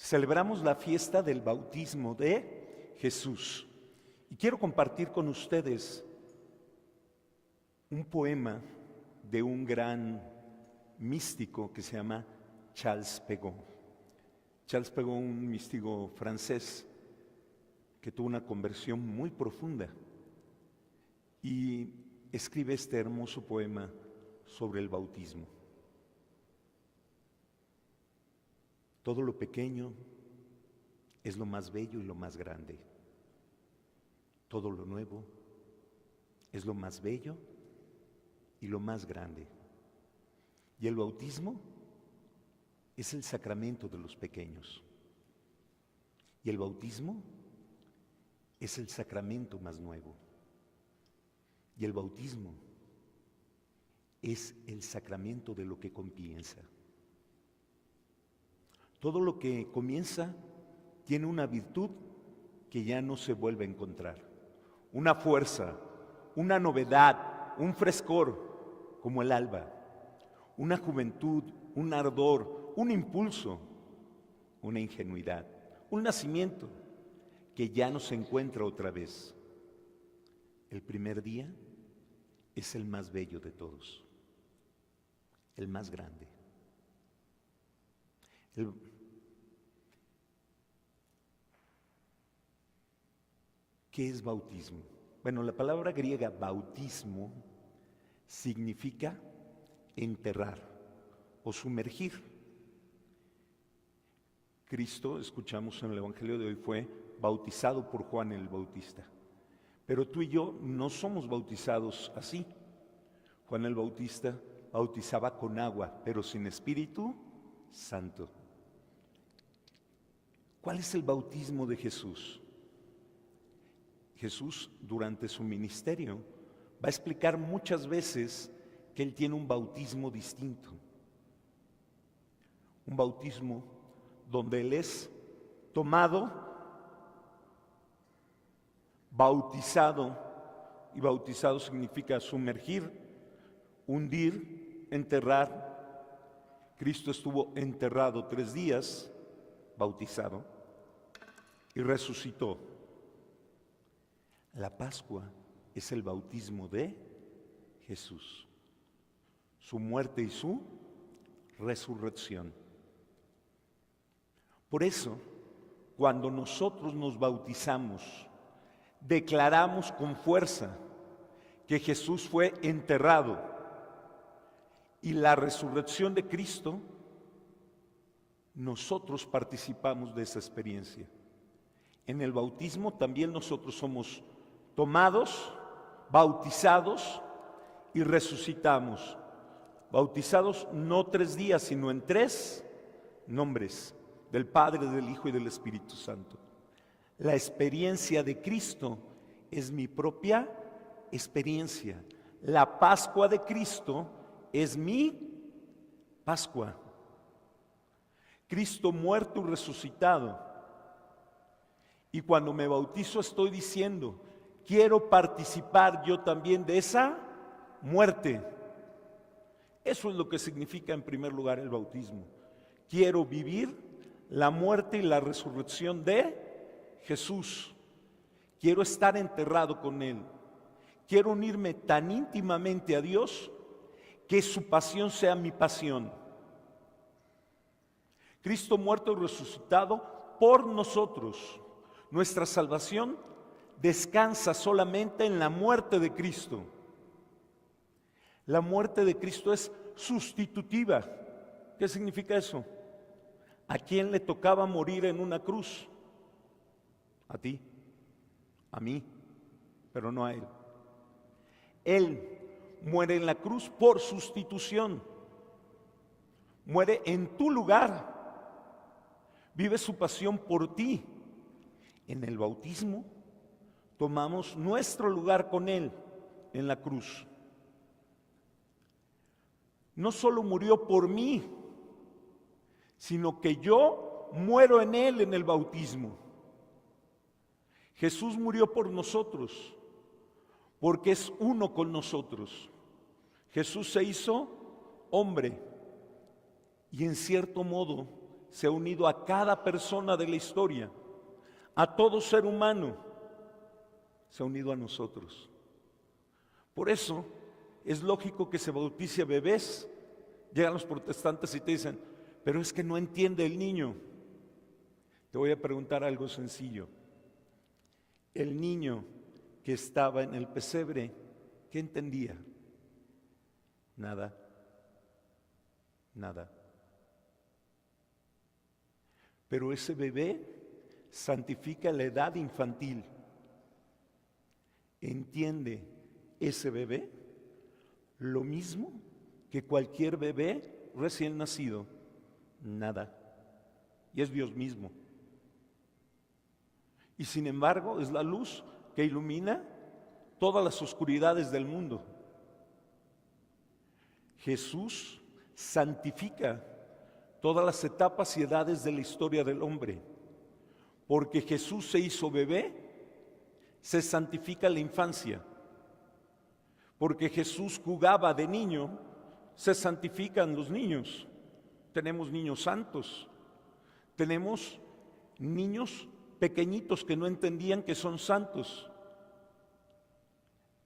Celebramos la fiesta del bautismo de Jesús. Y quiero compartir con ustedes un poema de un gran místico que se llama Charles Pegot. Charles Pegot, un místico francés que tuvo una conversión muy profunda y escribe este hermoso poema sobre el bautismo. Todo lo pequeño es lo más bello y lo más grande. Todo lo nuevo es lo más bello y lo más grande. Y el bautismo es el sacramento de los pequeños. Y el bautismo es el sacramento más nuevo. Y el bautismo es el sacramento de lo que comienza. Todo lo que comienza tiene una virtud que ya no se vuelve a encontrar. Una fuerza, una novedad, un frescor como el alba. Una juventud, un ardor, un impulso, una ingenuidad, un nacimiento que ya no se encuentra otra vez. El primer día es el más bello de todos, el más grande. ¿Qué es bautismo? Bueno, la palabra griega bautismo significa enterrar o sumergir. Cristo, escuchamos en el Evangelio de hoy, fue bautizado por Juan el Bautista. Pero tú y yo no somos bautizados así. Juan el Bautista bautizaba con agua, pero sin Espíritu Santo. ¿Cuál es el bautismo de Jesús? Jesús, durante su ministerio, va a explicar muchas veces que Él tiene un bautismo distinto. Un bautismo donde Él es tomado, bautizado, y bautizado significa sumergir, hundir, enterrar. Cristo estuvo enterrado 3 días, bautizado, y resucitó. La Pascua es el bautismo de Jesús, su muerte y su resurrección. Por eso, cuando nosotros nos bautizamos, declaramos con fuerza que Jesús fue enterrado y la resurrección de Cristo, nosotros participamos de esa experiencia. En el bautismo también nosotros somos tomados, bautizados y resucitamos. Bautizados no 3 días, sino en 3 nombres: del Padre, del Hijo y del Espíritu Santo. La experiencia de Cristo es mi propia experiencia. La Pascua de Cristo es mi Pascua. Cristo muerto y resucitado. Y cuando me bautizo estoy diciendo: quiero participar yo también de esa muerte. Eso es lo que significa en primer lugar el bautismo. Quiero vivir la muerte y la resurrección de Jesús. Quiero estar enterrado con Él. Quiero unirme tan íntimamente a Dios que su pasión sea mi pasión. Cristo muerto y resucitado por nosotros. Nuestra salvación descansa solamente en la muerte de Cristo. La muerte de Cristo es sustitutiva. ¿Qué significa eso? ¿A quién le tocaba morir en una cruz? A ti, a mí, pero no a Él. Él muere en la cruz por sustitución. Muere en tu lugar. Vive su pasión por ti. En el bautismo tomamos nuestro lugar con Él en la cruz. No solo murió por mí, sino que yo muero en Él en el bautismo. Jesús murió por nosotros, porque es uno con nosotros. Jesús se hizo hombre y en cierto modo se ha unido a cada persona de la historia, a todo ser humano, se ha unido a nosotros. Por eso es lógico que se bautice a bebés. Llegan los protestantes y te dicen, pero es que no entiende el niño. Te voy a preguntar algo sencillo. El niño que estaba en el pesebre, ¿qué entendía? Nada, nada. Pero ese bebé santifica la edad infantil. ¿Entiende ese bebé lo mismo que cualquier bebé recién nacido? Nada. Y es Dios mismo. Y sin embargo es la luz que ilumina todas las oscuridades del mundo. Jesús santifica todas las etapas y edades de la historia del hombre. Porque Jesús se hizo bebé, se santifica la infancia. Porque Jesús jugaba de niño, se santifican los niños. Tenemos niños santos, tenemos niños pequeñitos que no entendían que son santos.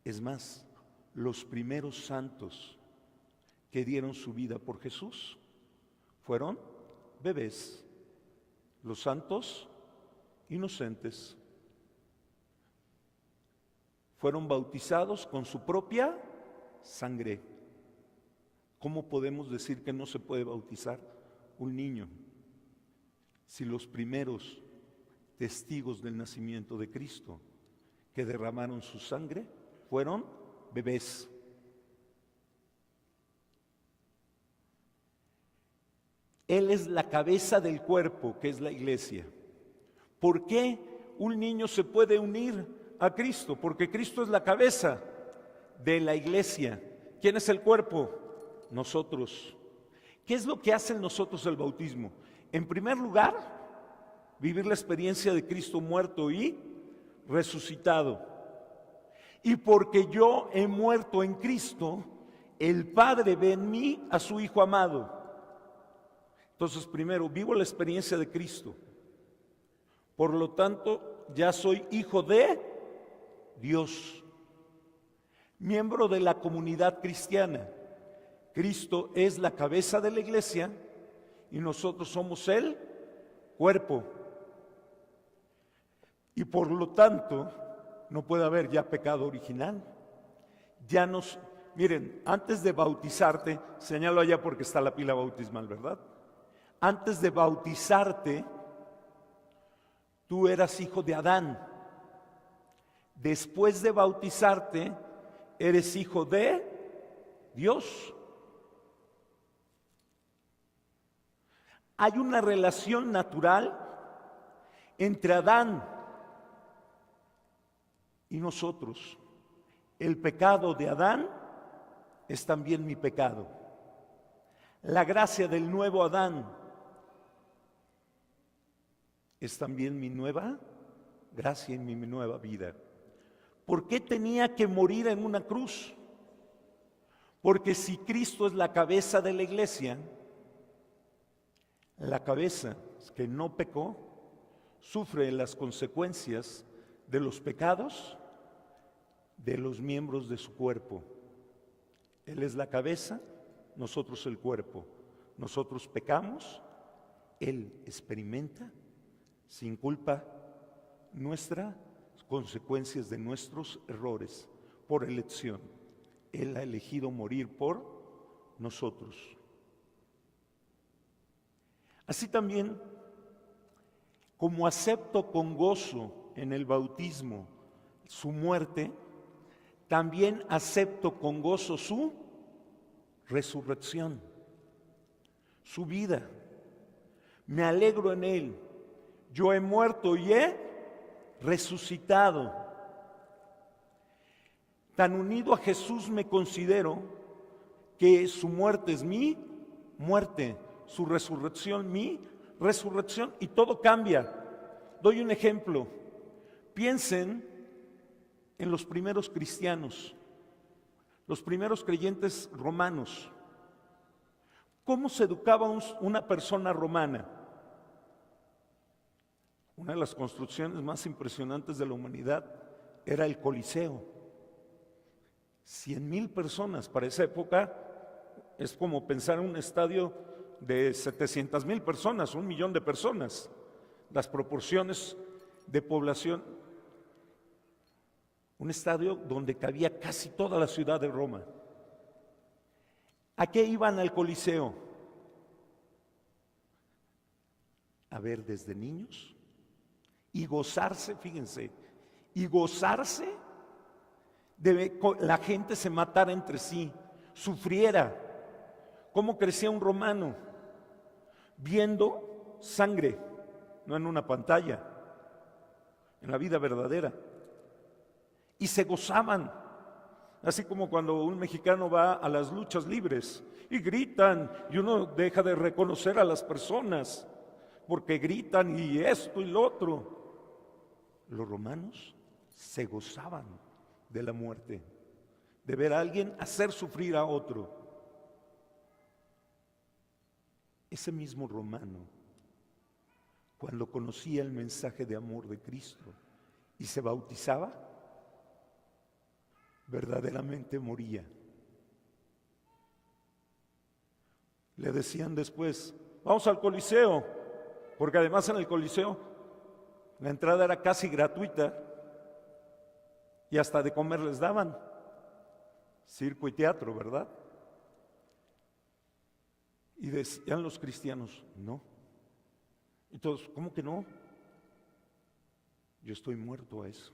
Es más, los primeros santos que dieron su vida por Jesús fueron bebés, los santos inocentes. Fueron bautizados con su propia sangre. ¿Cómo podemos decir que no se puede bautizar un niño si los primeros testigos del nacimiento de Cristo que derramaron su sangre fueron bebés? Él es la cabeza del cuerpo, que es la iglesia. ¿Por qué un niño se puede unir a Cristo? Porque Cristo es la cabeza de la iglesia. ¿Quién es el cuerpo? Nosotros. ¿Qué es lo que hace en nosotros el bautismo? En primer lugar, vivir la experiencia de Cristo muerto y resucitado. Y porque yo he muerto en Cristo, el Padre ve en mí a su Hijo amado. Entonces, primero, vivo la experiencia de Cristo. Por lo tanto, ya soy hijo de Dios, miembro de la comunidad cristiana. Cristo es la cabeza de la iglesia y nosotros somos el cuerpo. Y por lo tanto, no puede haber ya pecado original. Miren, antes de bautizarte, señalo allá porque está la pila bautismal, ¿verdad? Antes de bautizarte, tú eras hijo de Adán. Después de bautizarte, eres hijo de Dios. Hay una relación natural entre Adán y nosotros. El pecado de Adán es también mi pecado. La gracia del nuevo Adán es también mi nueva gracia en mi nueva vida. ¿Por qué tenía que morir en una cruz? Porque si Cristo es la cabeza de la iglesia, la cabeza que no pecó sufre las consecuencias de los pecados de los miembros de su cuerpo. Él es la cabeza, nosotros el cuerpo. Nosotros pecamos, Él experimenta sin culpa nuestras consecuencias de nuestros errores por elección. Él ha elegido morir por nosotros. Así también, como acepto con gozo en el bautismo su muerte, también acepto con gozo su resurrección, su vida. Me alegro en Él. Yo he muerto y he resucitado. Tan unido a Jesús me considero que su muerte es mi muerte, su resurrección mi resurrección, y todo cambia. Doy un ejemplo. Piensen en los primeros cristianos, los primeros creyentes romanos. ¿Cómo se educaba una persona romana? Una de las construcciones más impresionantes de la humanidad era el Coliseo. 100,000 personas para esa época es como pensar en un estadio de 700,000 personas, 1,000,000 de personas. Las proporciones de población, un estadio donde cabía casi toda la ciudad de Roma. ¿A qué iban al Coliseo? A ver desde niños y gozarse, fíjense, y gozarse de la gente se matara entre sí, sufriera. ¿Cómo crecía un romano? Viendo sangre, no en una pantalla, en la vida verdadera. Y se gozaban, así como cuando un mexicano va a las luchas libres y gritan y uno deja de reconocer a las personas porque gritan y esto y lo otro. Los romanos se gozaban de la muerte, de ver a alguien hacer sufrir a otro. Ese mismo romano, cuando conocía el mensaje de amor de Cristo y se bautizaba, verdaderamente moría. Le decían después, vamos al Coliseo, porque además en el Coliseo la entrada era casi gratuita y hasta de comer les daban. Circo y teatro, ¿verdad? Y decían los cristianos, no. Y todos, ¿cómo que no? Yo estoy muerto a eso.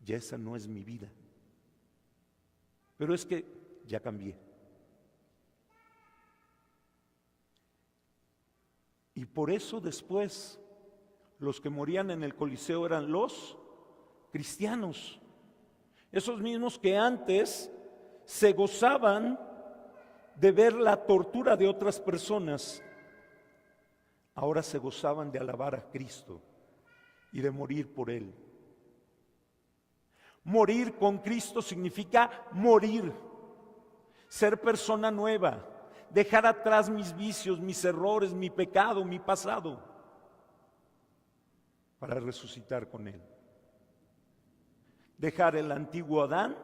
Ya esa no es mi vida. Pero es que ya cambié. Y por eso después los que morían en el Coliseo eran los cristianos. Esos mismos que antes se gozaban de ver la tortura de otras personas, ahora se gozaban de alabar a Cristo y de morir por Él. Morir con Cristo significa morir, ser persona nueva, dejar atrás mis vicios, mis errores, mi pecado, mi pasado, para resucitar con Él. Dejar el antiguo Adán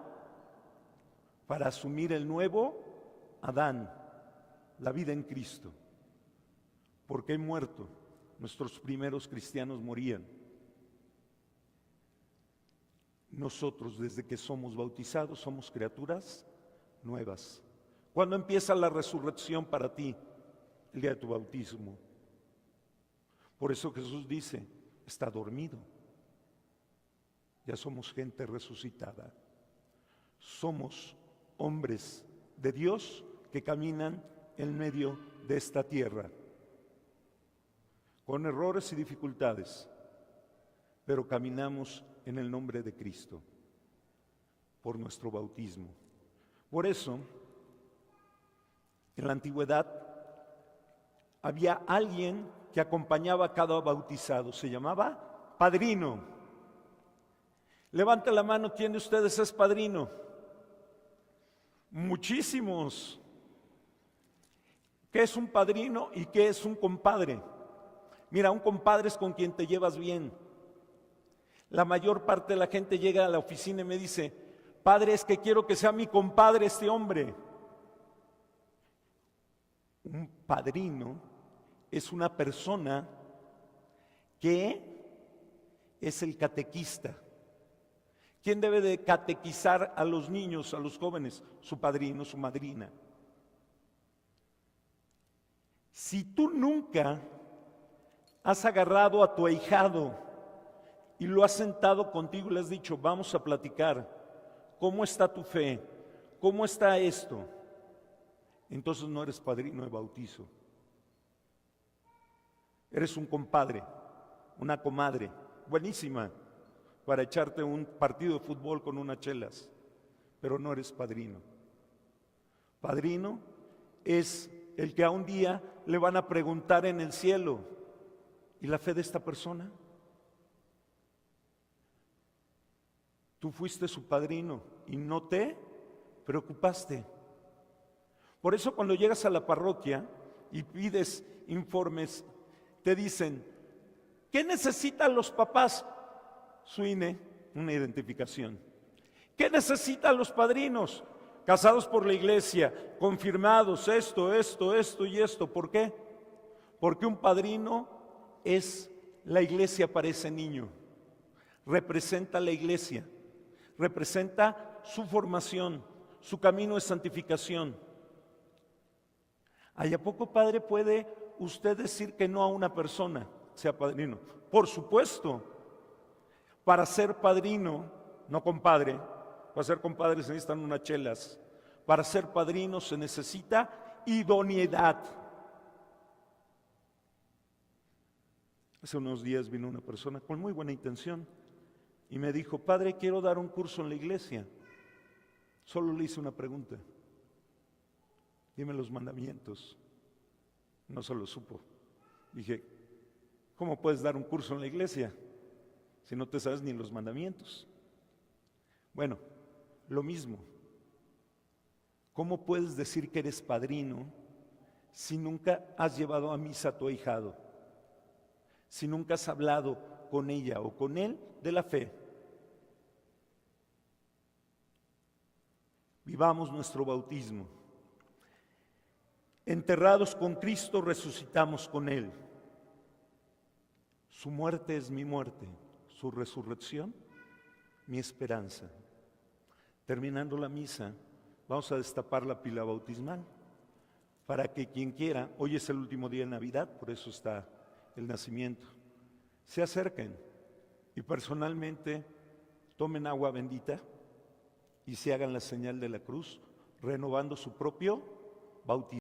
para asumir el nuevo Adán, la vida en Cristo. Porque he muerto, nuestros primeros cristianos morían. Nosotros, desde que somos bautizados, somos criaturas nuevas. ¿Cuándo empieza la resurrección para ti? El día de tu bautismo. Por eso Jesús dice, está dormido. Ya somos gente resucitada. Somos hombres de Dios que caminan en medio de esta tierra, con errores y dificultades, pero caminamos en el nombre de Cristo, por nuestro bautismo. Por eso, en la antigüedad, había alguien que acompañaba a cada bautizado, se llamaba padrino. Levante la mano, ¿quién de ustedes es padrino? Muchísimos. ¿Qué es un padrino y qué es un compadre? Mira, un compadre es con quien te llevas bien. La mayor parte de la gente llega a la oficina y me dice, padre, es que quiero que sea mi compadre este hombre. Un padrino es una persona que es el catequista. ¿Quién debe de catequizar a los niños, a los jóvenes? Su padrino, su madrina. Si tú nunca has agarrado a tu ahijado y lo has sentado contigo y le has dicho, vamos a platicar, ¿cómo está tu fe? ¿Cómo está esto? Entonces no eres padrino de bautizo. Eres un compadre, una comadre, buenísima, para echarte un partido de fútbol con unas chelas, pero no eres padrino. Padrino es el que a un día le van a preguntar en el cielo, ¿y la fe de esta persona? Tú fuiste su padrino y no te preocupaste. Por eso cuando llegas a la parroquia y pides informes, te dicen, ¿Qué necesitan los papás? Su INE, una identificación. ¿Qué necesitan los padrinos? Casados por la iglesia, confirmados, esto y esto. ¿Por qué? Porque un padrino es la iglesia para ese niño. Representa la iglesia, representa su formación, su camino de santificación. ¿A poco, padre, puede usted decir que no a una persona, sea padrino? Por supuesto, para ser padrino, no compadre, para ser compadre se necesitan unas chelas, para ser padrino se necesita idoneidad. Hace unos días vino una persona con muy buena intención y me dijo: padre, quiero dar un curso en la iglesia. Solo le hice una pregunta: dime los mandamientos. No se lo supo. Dije: ¿cómo puedes dar un curso en la iglesia si no te sabes ni los mandamientos? Bueno, lo mismo. ¿Cómo puedes decir que eres padrino si nunca has llevado a misa a tu ahijado? Si nunca has hablado con ella o con él de la fe. Vivamos nuestro bautismo. Enterrados con Cristo, resucitamos con Él. Su muerte es mi muerte, su resurrección, mi esperanza. Terminando la misa, vamos a destapar la pila bautismal para que quien quiera, hoy es el último día de Navidad, por eso está el nacimiento, se acerquen y personalmente tomen agua bendita y se hagan la señal de la cruz, renovando su propio bautismo.